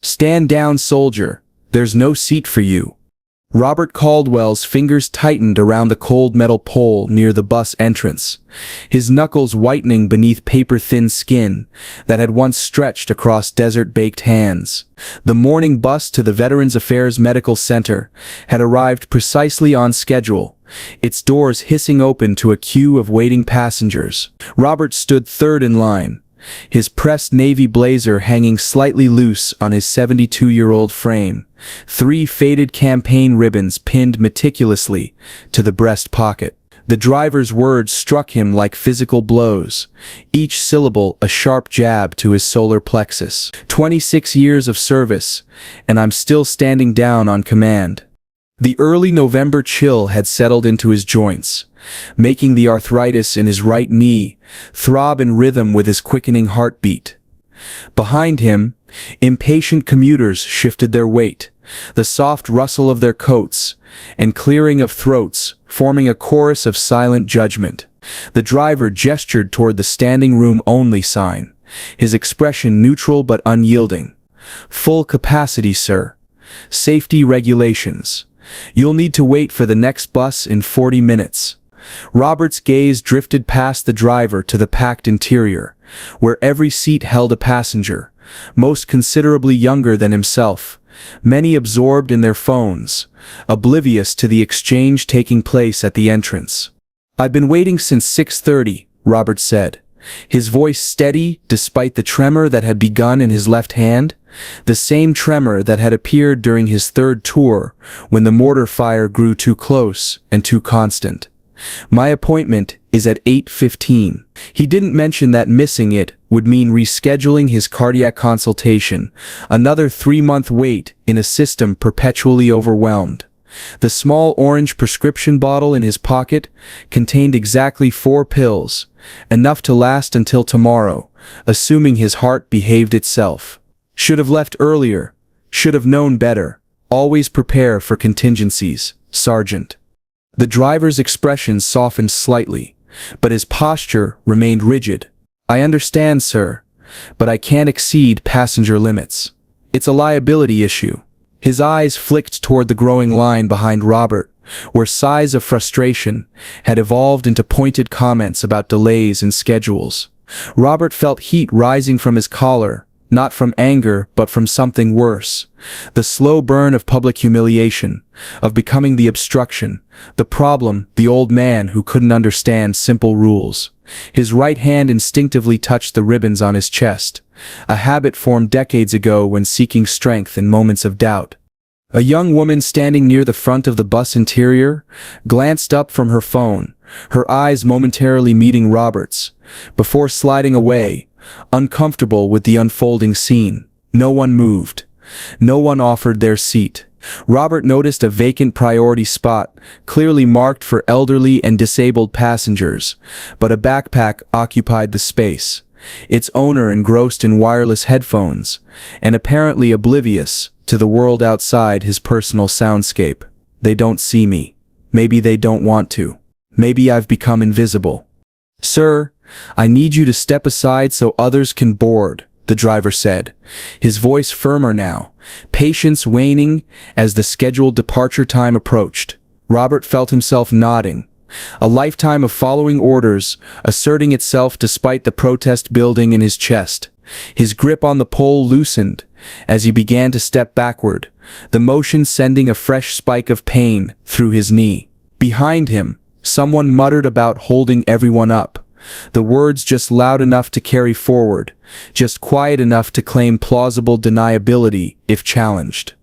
"Stand down, soldier. There's no seat for you." Robert Caldwell's fingers tightened around the cold metal pole near the bus entrance, his knuckles whitening beneath paper-thin skin that had once stretched across desert-baked hands. The morning bus to the Veterans Affairs Medical Center had arrived precisely on schedule, its doors hissing open to a queue of waiting passengers. Robert stood third in line, his pressed navy blazer hanging slightly loose on his 72-year-old frame, 3 faded campaign ribbons pinned meticulously to the breast pocket. The driver's words struck him like physical blows, each syllable a sharp jab to his solar plexus. 26 years of service, and I'm still standing down on command. The early November chill had settled into his joints, making the arthritis in his right knee throb in rhythm with his quickening heartbeat. Behind him, impatient commuters shifted their weight, the soft rustle of their coats and clearing of throats forming a chorus of silent judgment. The driver gestured toward the standing room only sign, his expression neutral but unyielding. "Full capacity, sir. Safety regulations. You'll need to wait for the next bus in 40 minutes. Robert's gaze drifted past the driver to the packed interior, where every seat held a passenger, most considerably younger than himself, many absorbed in their phones, oblivious to the exchange taking place at the entrance. "I've been waiting since 6:30, Robert said, his voice steady despite the tremor that had begun in his left hand, the same tremor that had appeared during his third tour when the mortar fire grew too close and too constant. "My appointment is at 8:15. He didn't mention that missing it would mean rescheduling his cardiac consultation, another 3-month wait in a system perpetually overwhelmed. The small orange prescription bottle in his pocket contained exactly 4 pills, enough to last until tomorrow, assuming his heart behaved itself. Should have left earlier, should have known better. Always prepare for contingencies, Sergeant." The driver's expression softened slightly, but his posture remained rigid. "I understand, sir, but I can't exceed passenger limits. It's a liability issue." His eyes flicked toward the growing line behind Robert, where sighs of frustration had evolved into pointed comments about delays and schedules. Robert felt heat rising from his collar, not from anger but from something worse. The slow burn of public humiliation, of becoming the obstruction, the problem, the old man who couldn't understand simple rules. His right hand instinctively touched the ribbons on his chest, a habit formed decades ago when seeking strength in moments of doubt. A young woman standing near the front of the bus interior glanced up from her phone, her eyes momentarily meeting Robert's, before sliding away, uncomfortable with the unfolding scene. No one moved. No one offered their seat. Robert noticed a vacant priority spot, clearly marked for elderly and disabled passengers, but a backpack occupied the space, its owner engrossed in wireless headphones, and apparently oblivious to the world outside his personal soundscape. "They don't see me. Maybe they don't want to. Maybe I've become invisible." "Sir, I need you to step aside so others can board," the driver said, his voice firmer now, patience waning as the scheduled departure time approached. Robert felt himself nodding, a lifetime of following orders asserting itself despite the protest building in his chest. His grip on the pole loosened as he began to step backward, the motion sending a fresh spike of pain through his knee. Behind him, someone muttered about holding everyone up, the words just loud enough to carry forward, just quiet enough to claim plausible deniability if challenged.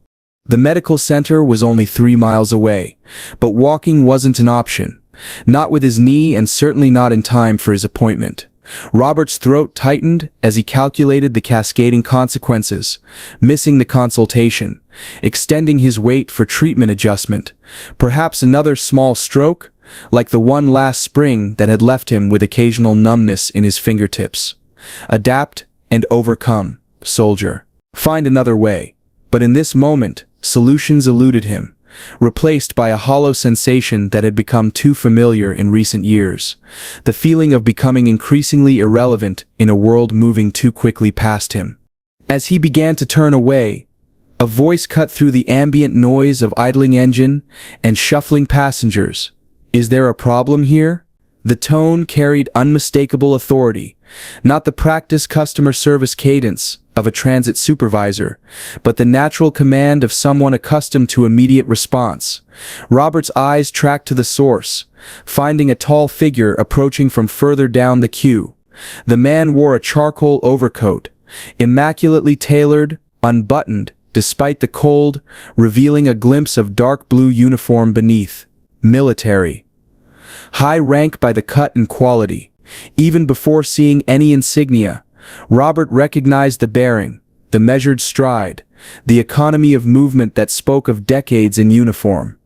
The medical center was only 3 miles away, but walking wasn't an option, not with his knee and certainly not in time for his appointment. Robert's throat tightened as he calculated the cascading consequences, missing the consultation, extending his wait for treatment adjustment, perhaps another small stroke, like the one last spring that had left him with occasional numbness in his fingertips. Adapt and overcome, soldier. Find another way. But in this moment, solutions eluded him, replaced by a hollow sensation that had become too familiar in recent years, the feeling of becoming increasingly irrelevant in a world moving too quickly past him. As he began to turn away, A voice cut through the ambient noise of idling engine and shuffling passengers. "Is there a problem here?" The tone carried unmistakable authority, not the practiced customer service cadence of a transit supervisor, but the natural command of someone accustomed to immediate response. Robert's eyes tracked to the source, finding a tall figure approaching from further down the queue. The man wore a charcoal overcoat, immaculately tailored, unbuttoned, despite the cold, revealing a glimpse of dark blue uniform beneath. Military. High rank by the cut and quality. Even before seeing any insignia, Robert recognized the bearing, the measured stride, the economy of movement that spoke of decades in uniform.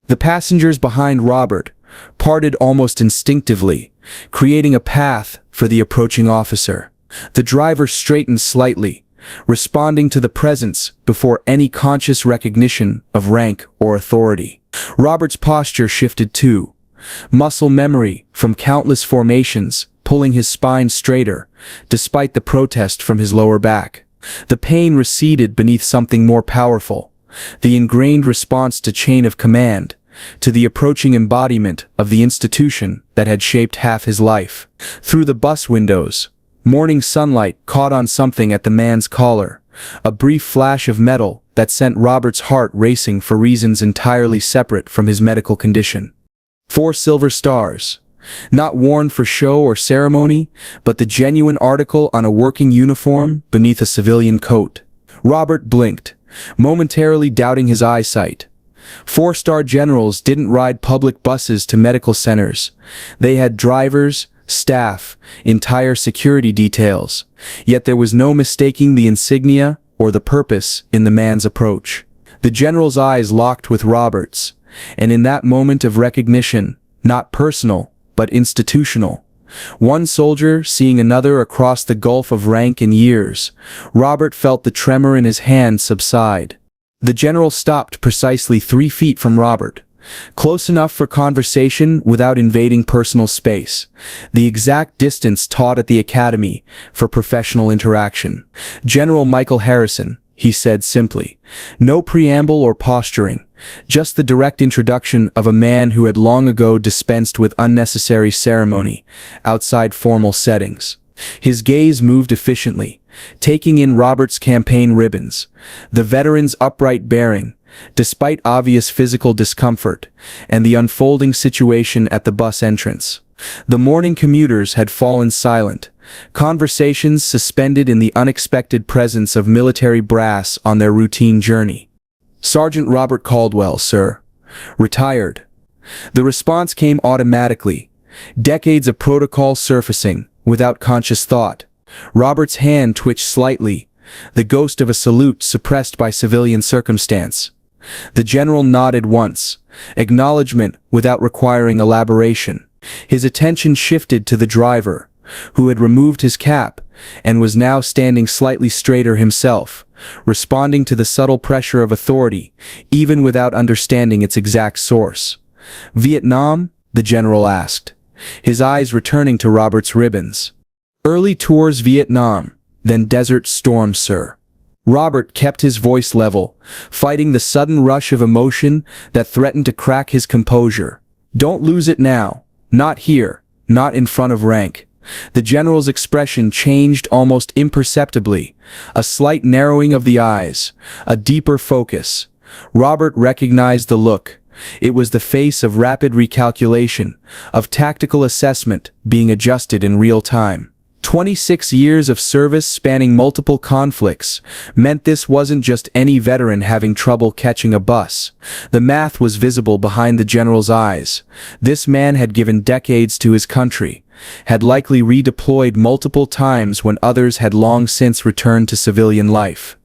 The passengers behind Robert parted almost instinctively, creating a path for the approaching officer. The driver straightened slightly, responding to the presence before any conscious recognition of rank or authority. Robert's posture shifted too, muscle memory from countless formations pulling his spine straighter, despite the protest from his lower back. The pain receded beneath something more powerful, the ingrained response to chain of command, to the approaching embodiment of the institution that had shaped half his life. Through the bus windows, morning sunlight caught on something at the man's collar, a brief flash of metal that sent Robert's heart racing for reasons entirely separate from his medical condition. 4 silver stars, not worn for show or ceremony, but the genuine article on a working uniform beneath a civilian coat. Robert blinked, momentarily doubting his eyesight. 4-star generals didn't ride public buses to medical centers. They had drivers, staff, entire security details. Yet there was no mistaking the insignia or the purpose in the man's approach. The general's eyes locked with Robert's, and in that moment of recognition, not personal, but institutional, one soldier seeing another across the gulf of rank and years, Robert felt the tremor in his hand subside. The general stopped precisely 3 feet from Robert, close enough for conversation without invading personal space, the exact distance taught at the academy for professional interaction. "General Michael Harrison," he said simply. No preamble or posturing, just the direct introduction of a man who had long ago dispensed with unnecessary ceremony outside formal settings. His gaze moved efficiently, taking in Robert's campaign ribbons, the veteran's upright bearing, despite obvious physical discomfort, and the unfolding situation at the bus entrance. The morning commuters had fallen silent, conversations suspended in the unexpected presence of military brass on their routine journey. "Sergeant Robert Caldwell, sir. Retired." The response came automatically, decades of protocol surfacing without conscious thought. Robert's hand twitched slightly, the ghost of a salute suppressed by civilian circumstance. The general nodded once, acknowledgement without requiring elaboration. His attention shifted to the driver, who had removed his cap and was now standing slightly straighter himself, responding to the subtle pressure of authority, even without understanding its exact source. "Vietnam?" the general asked, his eyes returning to Robert's ribbons. "Early tours Vietnam, then Desert Storm, sir." Robert kept his voice level, fighting the sudden rush of emotion that threatened to crack his composure. "Don't lose it now. Not here, not in front of rank." The general's expression changed almost imperceptibly, a slight narrowing of the eyes, a deeper focus. Robert recognized the look. It was the face of rapid recalculation, of tactical assessment being adjusted in real time. 26 years of service spanning multiple conflicts meant this wasn't just any veteran having trouble catching a bus. The math was visible behind the general's eyes. This man had given decades to his country, had likely redeployed multiple times when others had long since returned to civilian life.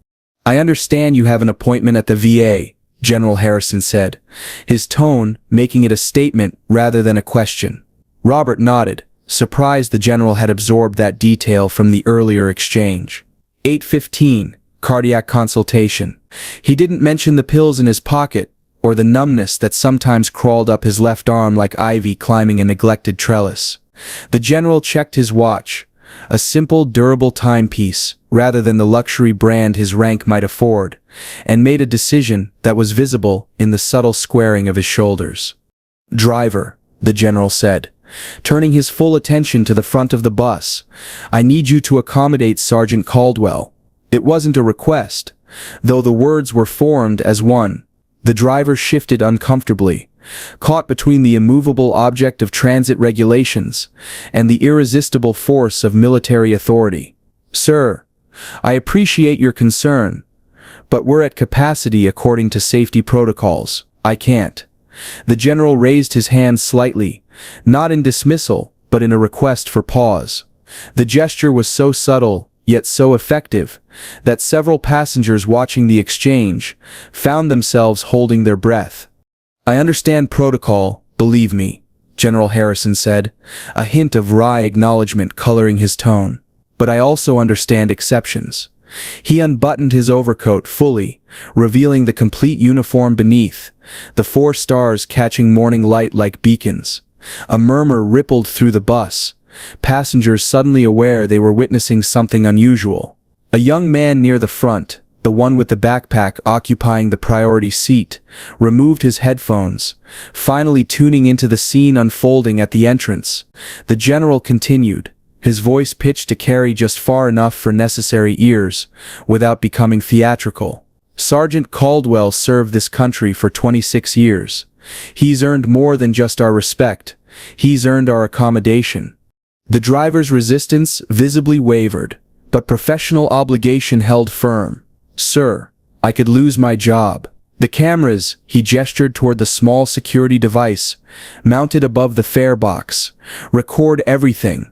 "I understand you have an appointment at the VA, General Harrison said, his tone making it a statement rather than a question. Robert nodded, surprised the general had absorbed that detail from the earlier exchange. 8:15, cardiac consultation. He didn't mention the pills in his pocket, or the numbness that sometimes crawled up his left arm like ivy climbing a neglected trellis. The general checked his watch, a simple, durable timepiece, rather than the luxury brand his rank might afford, and made a decision that was visible in the subtle squaring of his shoulders. "Driver," the general said, turning his full attention to the front of the bus, "I need you to accommodate Sergeant Caldwell." It wasn't a request, though the words were formed as one. The driver shifted uncomfortably, caught between the immovable object of transit regulations and the irresistible force of military authority. "Sir, I appreciate your concern, but we're at capacity according to safety protocols. I can't." The general raised his hand slightly, not in dismissal, but in a request for pause. The gesture was so subtle, yet so effective, that several passengers watching the exchange found themselves holding their breath. "I understand protocol, believe me," General Harrison said, a hint of wry acknowledgement coloring his tone. "But I also understand exceptions." He unbuttoned his overcoat fully, revealing the complete uniform beneath, the 4 stars catching morning light like beacons. A murmur rippled through the bus, passengers suddenly aware they were witnessing something unusual. A young man near the front, the one with the backpack occupying the priority seat, removed his headphones, finally tuning into the scene unfolding at the entrance. The general continued, his voice pitched to carry just far enough for necessary ears, without becoming theatrical. "Sergeant Caldwell served this country for 26 years. He's earned more than just our respect. He's earned our accommodation." The driver's resistance visibly wavered, but professional obligation held firm. "Sir, I could lose my job." The cameras, he gestured toward the small security device, mounted above the fare box, record everything.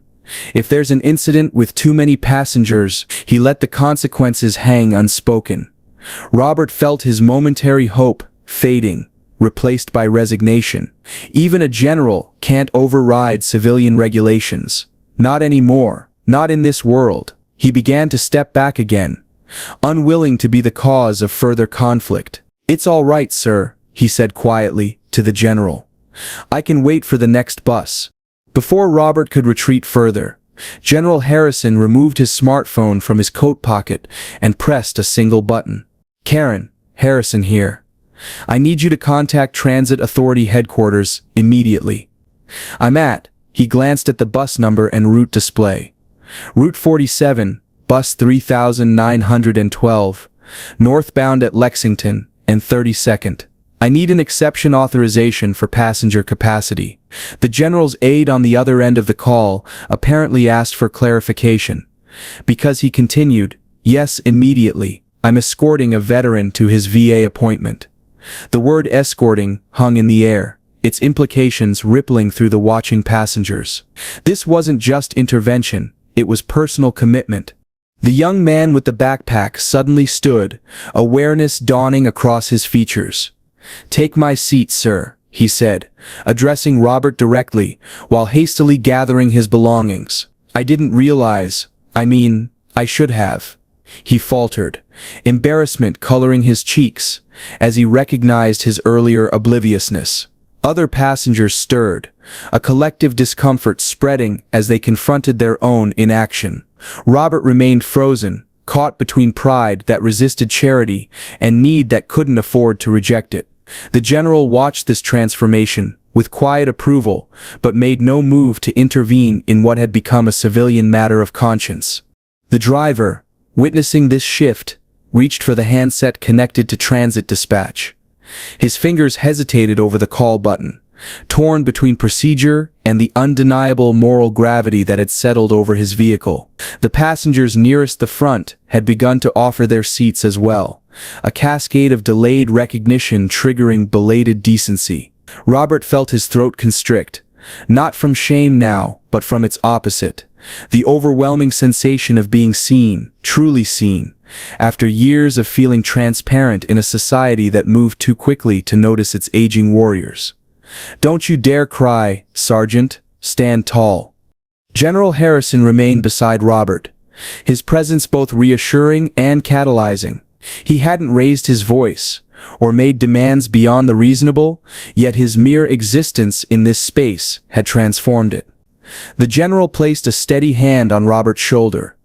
If there's an incident with too many passengers, he let the consequences hang unspoken. Robert felt his momentary hope fading, replaced by resignation. Even a general can't override civilian regulations. Not anymore, not in this world. He began to step back again, unwilling to be the cause of further conflict. "It's all right, sir," he said quietly to the general. "I can wait for the next bus." Before Robert could retreat further, General Harrison removed his smartphone from his coat pocket and pressed a single button. "Karen, Harrison here. I need you to contact Transit Authority headquarters immediately. I'm at," he glanced at the bus number and route display. "Route 47, bus 3912, northbound at Lexington and 32nd. I need an exception authorization for passenger capacity." The general's aide on the other end of the call apparently asked for clarification, because he continued, "Yes, immediately. I'm escorting a veteran to his VA appointment." The word escorting hung in the air, its implications rippling through the watching passengers. This wasn't just intervention, it was personal commitment. The young man with the backpack suddenly stood, awareness dawning across his features. "Take my seat, sir," he said, addressing Robert directly, while hastily gathering his belongings. "I didn't realize, I should have," he faltered, embarrassment coloring his cheeks, as he recognized his earlier obliviousness. Other passengers stirred, a collective discomfort spreading as they confronted their own inaction. Robert remained frozen, caught between pride that resisted charity and need that couldn't afford to reject it. The general watched this transformation with quiet approval, but made no move to intervene in what had become a civilian matter of conscience. The driver, witnessing this shift, reached for the handset connected to transit dispatch. His fingers hesitated over the call button, torn between procedure and the undeniable moral gravity that had settled over his vehicle. The passengers nearest the front had begun to offer their seats as well, a cascade of delayed recognition triggering belated decency. Robert felt his throat constrict, not from shame now, but from its opposite, the overwhelming sensation of being seen, truly seen, after years of feeling transparent in a society that moved too quickly to notice its aging warriors. "Don't you dare cry, Sergeant. Stand tall." General Harrison remained beside Robert, his presence both reassuring and catalyzing. He hadn't raised his voice, or made demands beyond the reasonable, yet his mere existence in this space had transformed it. The general placed a steady hand on Robert's shoulder,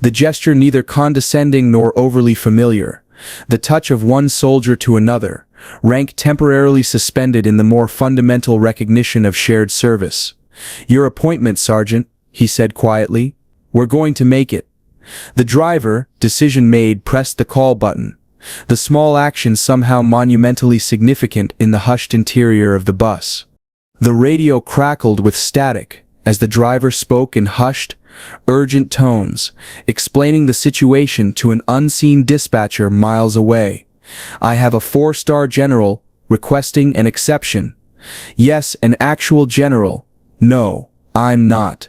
the gesture neither condescending nor overly familiar, the touch of one soldier to another, rank temporarily suspended in the more fundamental recognition of shared service. "Your appointment, Sergeant," he said quietly. "We're going to make it." The driver, decision made, pressed the call button, the small action somehow monumentally significant in the hushed interior of the bus. The radio crackled with static as the driver spoke in hushed, urgent tones, explaining the situation to an unseen dispatcher miles away. "I have a 4-star general requesting an exception." "Yes, an actual general." "No, I'm not."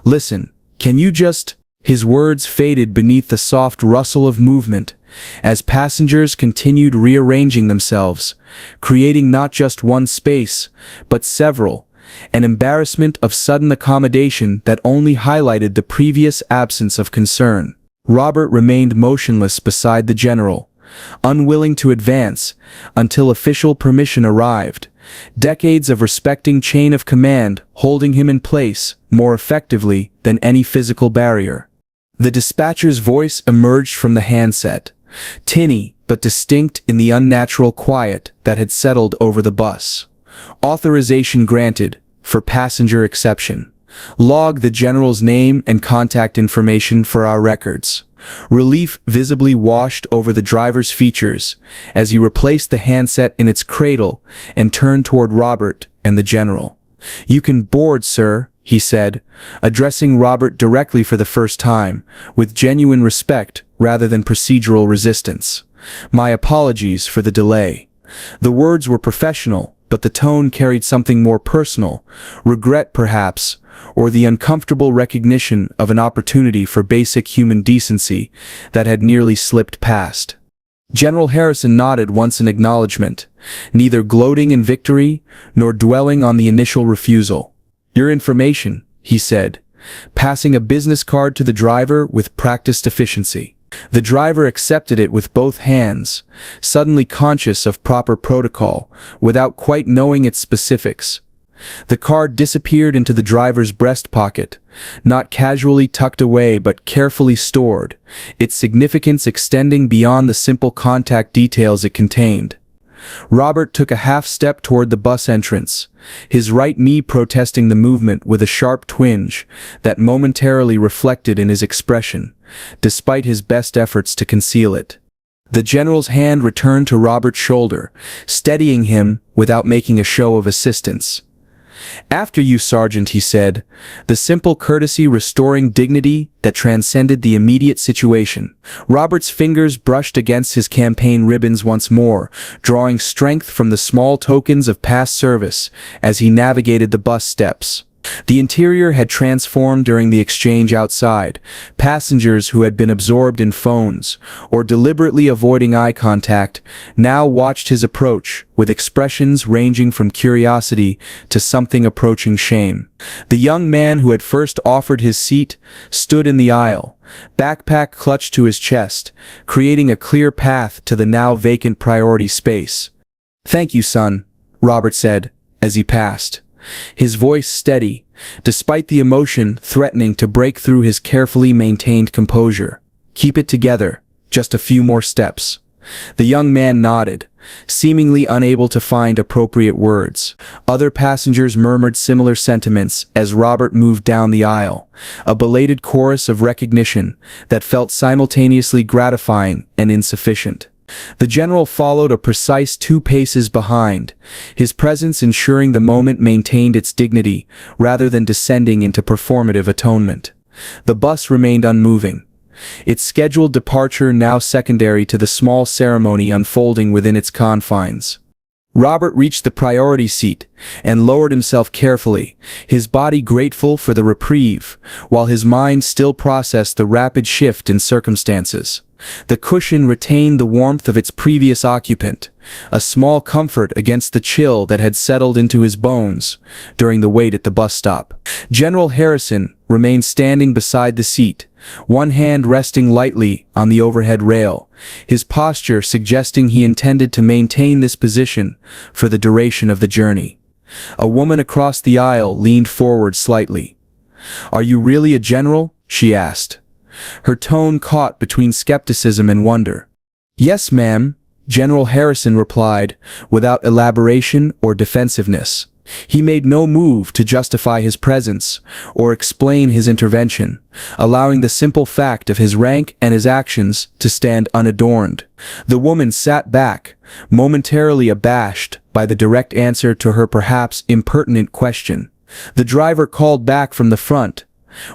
"Listen, can you just—" His words faded beneath the soft rustle of movement as passengers continued rearranging themselves, creating not just one space, but several, an embarrassment of sudden accommodation that only highlighted the previous absence of concern. Robert remained motionless beside the general, unwilling to advance until official permission arrived, decades of respecting chain of command holding him in place more effectively than any physical barrier. The dispatcher's voice emerged from the handset, tinny but distinct in the unnatural quiet that had settled over the bus. "Authorization granted for passenger exception. Log the general's name and contact information for our records." Relief visibly washed over the driver's features as he replaced the handset in its cradle and turned toward Robert and the general. "You can board, sir," he said, addressing Robert directly for the first time, with genuine respect rather than procedural resistance. "My apologies for the delay." The words were professional, but the tone carried something more personal, regret perhaps, or the uncomfortable recognition of an opportunity for basic human decency that had nearly slipped past. General Harrison nodded once in acknowledgement, neither gloating in victory nor dwelling on the initial refusal. "Your information," he said, passing a business card to the driver with practiced efficiency. The driver accepted it with both hands, suddenly conscious of proper protocol, without quite knowing its specifics. The card disappeared into the driver's breast pocket, not casually tucked away but carefully stored, its significance extending beyond the simple contact details it contained. Robert took a half-step toward the bus entrance, his right knee protesting the movement with a sharp twinge that momentarily reflected in his expression, despite his best efforts to conceal it. The general's hand returned to Robert's shoulder, steadying him without making a show of assistance. "After you, Sergeant," he said, the simple courtesy restoring dignity that transcended the immediate situation. Robert's fingers brushed against his campaign ribbons once more, drawing strength from the small tokens of past service as he navigated the bus steps. The interior had transformed during the exchange outside. Passengers who had been absorbed in phones or deliberately avoiding eye contact now watched his approach with expressions ranging from curiosity to something approaching shame. The young man who had first offered his seat stood in the aisle, backpack clutched to his chest, creating a clear path to the now vacant priority space. "Thank you, son," Robert said as he passed, his voice steady, despite the emotion threatening to break through his carefully maintained composure. "Keep it together, just a few more steps." The young man nodded, seemingly unable to find appropriate words. Other passengers murmured similar sentiments as Robert moved down the aisle, a belated chorus of recognition that felt simultaneously gratifying and insufficient. The general followed a precise 2 paces behind, his presence ensuring the moment maintained its dignity rather than descending into performative atonement. The bus remained unmoving, its scheduled departure now secondary to the small ceremony unfolding within its confines. Robert reached the priority seat and lowered himself carefully, his body grateful for the reprieve, while his mind still processed the rapid shift in circumstances. The cushion retained the warmth of its previous occupant, a small comfort against the chill that had settled into his bones during the wait at the bus stop. General Harrison remained standing beside the seat, one hand resting lightly on the overhead rail, his posture suggesting he intended to maintain this position for the duration of the journey. A woman across the aisle leaned forward slightly, "Are you really a general?" she asked, her tone caught between skepticism and wonder. "Yes, ma'am," General Harrison replied, without elaboration or defensiveness. He made no move to justify his presence or explain his intervention, allowing the simple fact of his rank and his actions to stand unadorned. The woman sat back, momentarily abashed by the direct answer to her perhaps impertinent question. The driver called back from the front.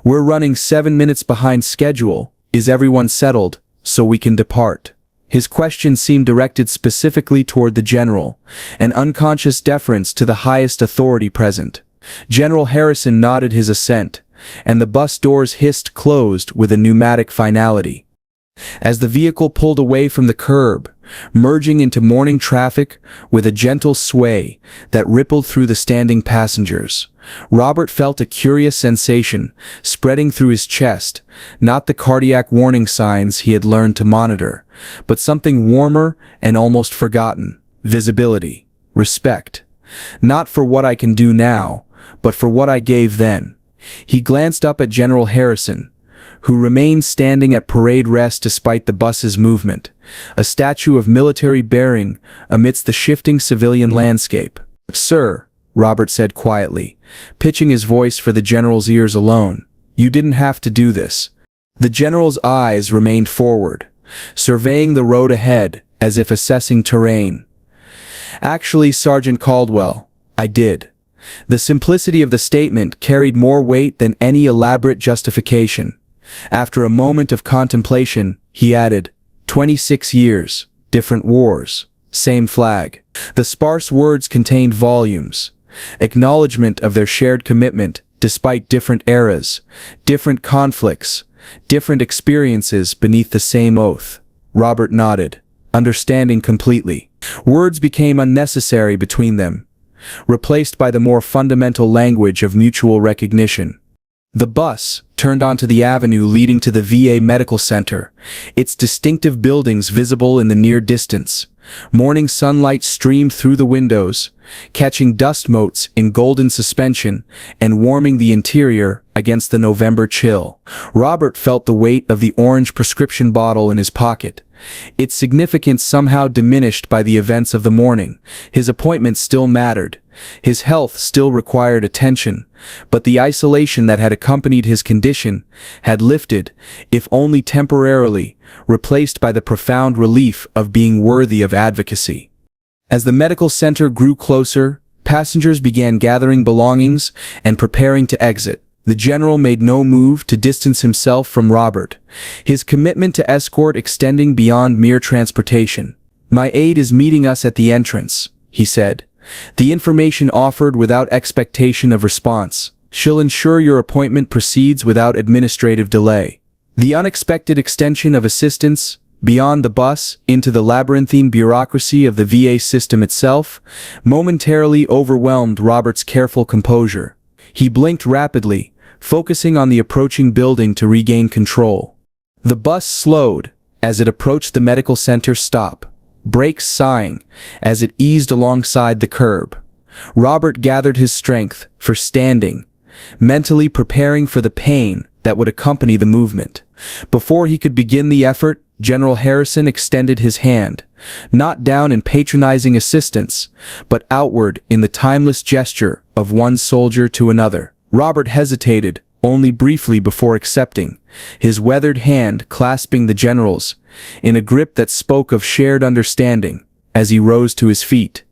"We're running 7 minutes behind schedule. Is everyone settled so we can depart?" His question seemed directed specifically toward the general, an unconscious deference to the highest authority present. General Harrison nodded his assent, and the bus doors hissed closed with a pneumatic finality. As the vehicle pulled away from the curb, merging into morning traffic with a gentle sway that rippled through the standing passengers, Robert felt a curious sensation spreading through his chest, not the cardiac warning signs he had learned to monitor, but something warmer and almost forgotten: visibility, respect. Not for what I can do now, but for what I gave then. He glanced up at General Harrison, who remained standing at parade rest despite the bus's movement, a statue of military bearing amidst the shifting civilian landscape. "Sir," Robert said quietly, pitching his voice for the general's ears alone, "you didn't have to do this." The general's eyes remained forward, surveying the road ahead as if assessing terrain. "Actually, Sergeant Caldwell, I did." The simplicity of the statement carried more weight than any elaborate justification. After a moment of contemplation, he added, 26 years, different wars, same flag." The sparse words contained volumes, acknowledgement of their shared commitment despite different eras, different conflicts, different experiences beneath the same oath. Robert nodded, understanding completely. Words became unnecessary between them, replaced by the more fundamental language of mutual recognition. The bus turned onto the avenue leading to the VA Medical Center, its distinctive buildings visible in the near distance. Morning sunlight streamed through the windows, catching dust motes in golden suspension and warming the interior against the November chill. Robert felt the weight of the orange prescription bottle in his pocket, its significance somehow diminished by the events of the morning. His appointment still mattered. His health still required attention, but the isolation that had accompanied his condition had lifted, if only temporarily, replaced by the profound relief of being worthy of advocacy. As the medical center grew closer, passengers began gathering belongings and preparing to exit. The general made no move to distance himself from Robert, his commitment to escort extending beyond mere transportation. "My aide is meeting us at the entrance," he said, the information offered without expectation of response. "She'll ensure your appointment proceeds without administrative delay." The unexpected extension of assistance, beyond the bus, into the labyrinthine bureaucracy of the VA system itself, momentarily overwhelmed Robert's careful composure. He blinked rapidly, focusing on the approaching building to regain control. The bus slowed as it approached the medical center stop, brakes sighing as it eased alongside the curb. Robert gathered his strength for standing, mentally preparing for the pain that would accompany the movement. Before he could begin the effort, General Harrison extended his hand, not down in patronizing assistance, but outward in the timeless gesture of one soldier to another. Robert hesitated only briefly before accepting, his weathered hand clasping the general's, in a grip that spoke of shared understanding. As he rose to his feet,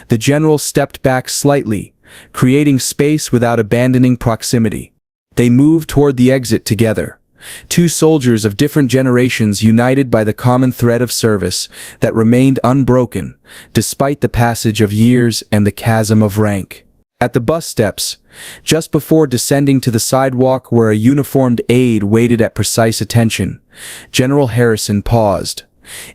the general stepped back slightly, creating space without abandoning proximity. They moved toward the exit together, two soldiers of different generations united by the common thread of service that remained unbroken despite the passage of years and the chasm of rank. At the bus steps, just before descending to the sidewalk where a uniformed aide waited at precise attention, General Harrison paused.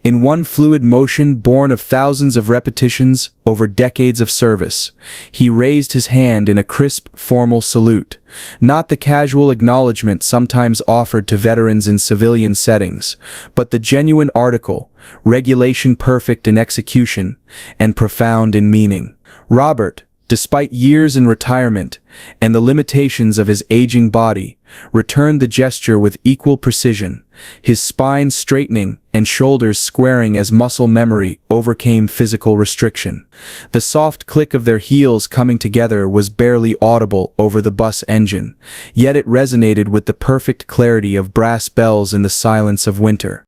In one fluid motion born of thousands of repetitions over decades of service, he raised his hand in a crisp, formal salute, not the casual acknowledgement sometimes offered to veterans in civilian settings, but the genuine article, regulation perfect in execution and profound in meaning. Robert, despite years in retirement and the limitations of his aging body, returned the gesture with equal precision, his spine straightening and shoulders squaring as muscle memory overcame physical restriction. The soft click of their heels coming together was barely audible over the bus engine, yet it resonated with the perfect clarity of brass bells in the silence of winter.